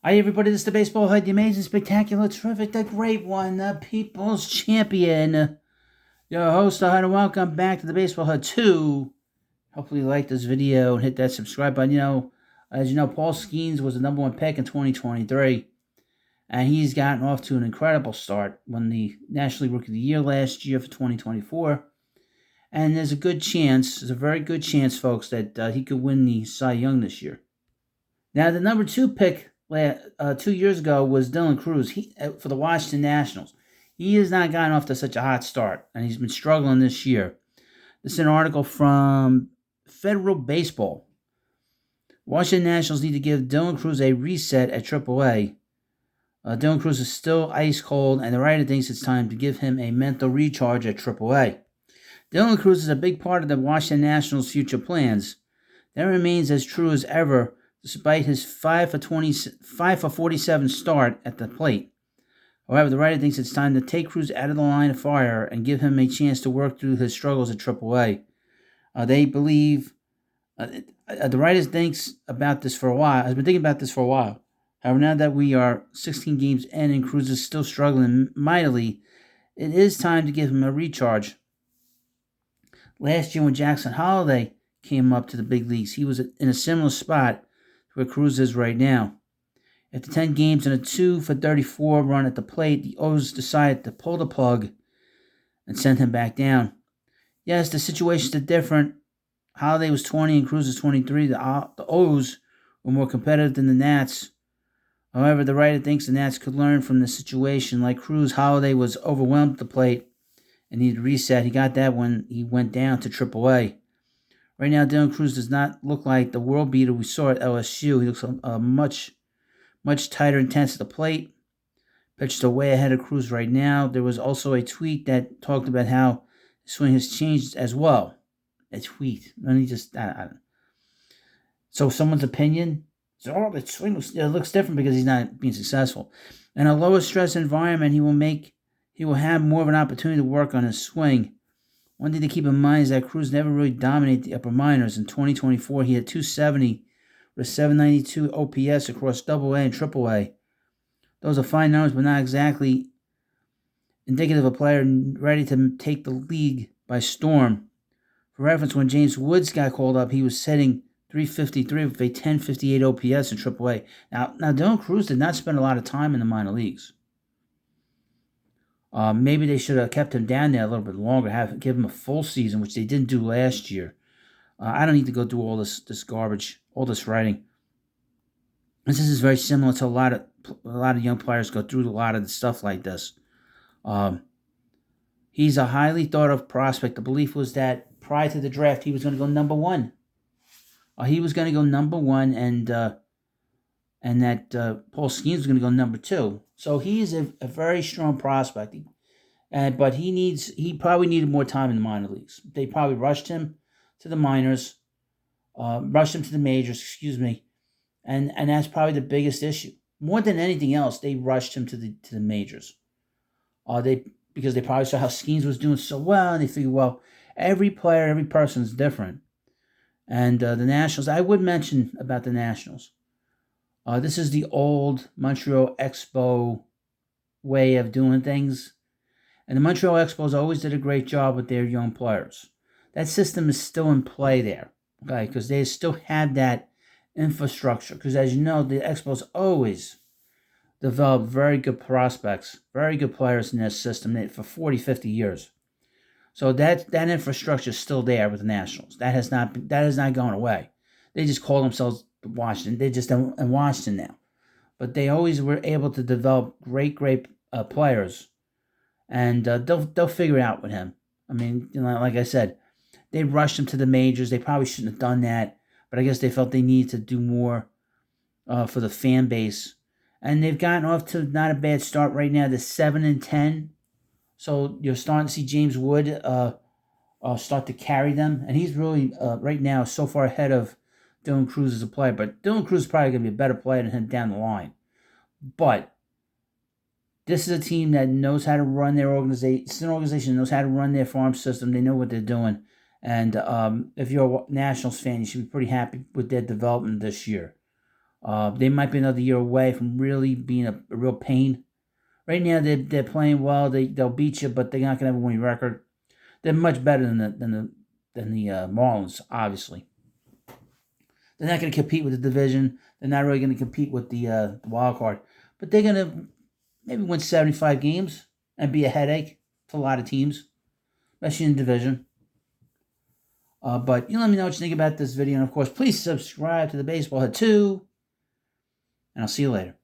Hi, everybody. This is the Baseball Hood, the amazing, spectacular, terrific, the great one, the people's champion. Your host, and welcome back to the Baseball Hood 2. Hopefully, you like this video and hit that subscribe button. As you know, Paul Skeens was the number one pick in 2023, and he's gotten off to an incredible start. Won the National League Rookie of the Year last year for 2024. And there's a very good chance, folks, that he could win the Cy Young this year. Now, the number 2 pick 2 years ago was Dylan Crews for the Washington Nationals. He has not gotten off to such a hot start, and he's been struggling this year. This is an article from Federal Baseball. Washington Nationals need to give Dylan Crews a reset at AAA. Dylan Crews is still ice cold, and the writer thinks it's time to give him a mental recharge at AAA. Dylan Crews is a big part of the Washington Nationals' future plans. That remains as true as ever, despite his 5 for 47 start at the plate. However, the writer thinks it's time to take Crews out of the line of fire and give him a chance to work through his struggles at AAA. They believe the writer thinks about this for a while. Has been thinking about this for a while. However, now that we are 16 games in and Crews is still struggling mightily, it is time to give him a recharge. Last year, when Jackson Holliday came up to the big leagues, he was in a similar spot where Crews is right now. After 10 games and a 2 for 34 run at the plate, the O's decided to pull the plug and send him back down. Yes, the situations are different. Holliday was 20 and Crews is 23. The O's were more competitive than the Nats. However, the writer thinks the Nats could learn from the situation. Like Crews, Holliday was overwhelmed at the plate and needed a reset. He got that when he went down to AAA. Right now, Dylan Crews does not look like the world beater we saw at LSU. He looks much tighter, intense at the plate. Pitches are way ahead of Crews right now. There was also a tweet that talked about how his swing has changed as well. A tweet. Let me just... So someone's opinion? So, the swing looks different because he's not being successful. In a lower stress environment, he will have more of an opportunity to work on his swing. One thing to keep in mind is that Crews never really dominated the upper minors. In 2024, he had 270 with 792 OPS across AA and AAA. Those are fine numbers, but not exactly indicative of a player ready to take the league by storm. For reference, when James Woods got called up, he was hitting 353 with a 1058 OPS in AAA. Now Dylan Crews did not spend a lot of time in the minor leagues. Maybe they should have kept him down there a little bit longer, give him a full season, which they didn't do last year. I don't need to go through all this garbage, all this writing. This is very similar to a lot of young players go through a lot of the stuff like this. He's a highly thought of prospect. The belief was that prior to the draft, he was going to go number 1. He was going to go number 1, and that Paul Skeens was going to go number 2. So he is a very strong prospect. But he probably needed more time in the minor leagues. They probably rushed him to the minors, rushed him to the majors, and that's probably the biggest issue. More than anything else, they rushed him to the majors. Because they probably saw how Skeens was doing so well, and they figured, well, every player, every person is different. And the Nationals, I would mention about the Nationals. This is the old Montreal Expo way of doing things. And the Montreal Expos always did a great job with their young players. That system is still in play there, okay? Because they still have that infrastructure. Because as you know, the Expos always develop very good prospects, very good players in their system for 40, 50 years. So that infrastructure is still there with the Nationals. That has not gone away. They just call themselves Washington. They're just in Washington now. But they always were able to develop great players. And they'll figure it out with him. I mean, like I said, they rushed him to the majors. They probably shouldn't have done that. But I guess they felt they needed to do more for the fan base. And they've gotten off to not a bad start right now. They're 7-10. So you're starting to see James Wood start to carry them. And he's really, right now, so far ahead of Dylan Crews as a player. But Dylan Crews is probably going to be a better player than him down the line. But this is a team that knows how to run their organization. It's an organization that knows how to run their farm system. They know what they're doing. And if you're a Nationals fan, you should be pretty happy with their development this year. They might be another year away from really being a real pain. Right now, they're playing well. They'll beat you, but they're not going to have a winning record. They're much better than the Marlins, obviously. They're not going to compete with the division. They're not really going to compete with the wild card. But they're going to maybe win 75 games and be a headache to a lot of teams, especially in the division. But let me know what you think about this video. And, of course, please subscribe to the Baseball Head 2. And I'll see you later.